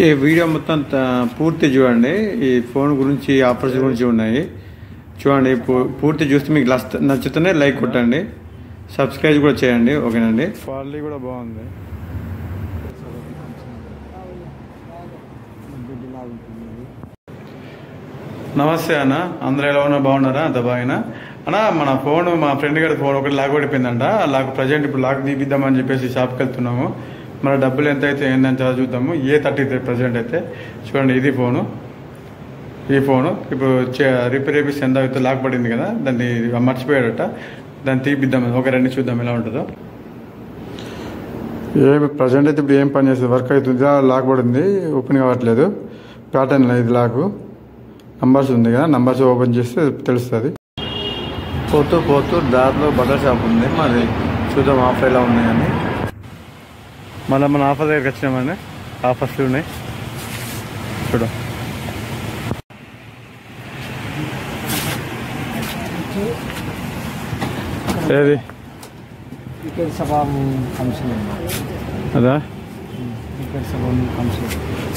ఈ వీడియో మొత్తం పూర్తి చూడండి. ఈ ఫోన్ గురించి ఆఫర్స్ గురించి ఉన్నాయి చూడండి. పూర్తి చూస్తే మీకు నచ్చుతూనే లైక్ కొట్టండి, సబ్స్క్రైబ్ కూడా చేయండి. ఓకేనండి. క్వాలిటీ కూడా బాగుంది. నమస్తే అన్న, అందరూ ఎలా ఉన్నా బాగున్నారా? అంత బాగా అన్న. మన ఫోన్ మా ఫ్రెండ్ గారి ఫోన్ ఒకటి లాక్ పడిపోయిందంట. లాక్ ప్రజెంట్ ఇప్పుడు లాక్ తీపిద్దామని చెప్పేసి షాప్కి వెళ్తున్నాము. మన డబ్బులు ఎంత అయితే ఏందని చాలా చూద్దాము. A33 ప్రజెంట్ అయితే చూడండి. ఇది ఫోను. ఈ ఫోను ఇప్పుడు రిపేర్ చేపిస్తే ఎంత అయితే లాక్ పడింది కదా, దాన్ని మర్చిపోయాడట. దాన్ని తీపిద్దామని ఒక రెండు చూద్దాం ఎలా ఉంటుందో. ప్రజెంట్ అయితే ఇప్పుడు ఏం పని చేస్తుంది, వర్క్ అవుతుంది. లాక్ పడింది, ఓపెన్ కావట్లేదు. ప్యాటర్న్ ఇది లాకు. నంబర్స్ ఉంది కదా, నంబర్స్ ఓపెన్ చేస్తే తెలుస్తుంది. పోతూ దారిలో బట్టల షాప్ ఉంది. మరి చూద్దాం ఆఫర్ ఎలా ఉన్నాయని. మళ్ళీ మన ఆఫర్ దగ్గరికి వచ్చినామని ఆఫర్స్ ఉన్నాయి చూడ. ఏది అదా?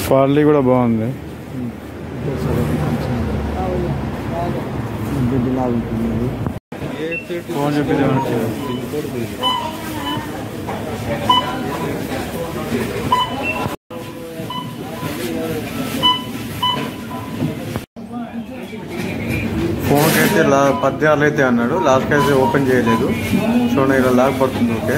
క్వాలిటీ కూడా బాగుంది. ఫోన్ చూపించామంటే ఫోన్కి అయితే 16 అయితే అన్నాడు. లాస్ట్ అయితే ఓపెన్ చేయలేదు. చూడండి ఇలా లాక్ పడుతుంది. ఓకే.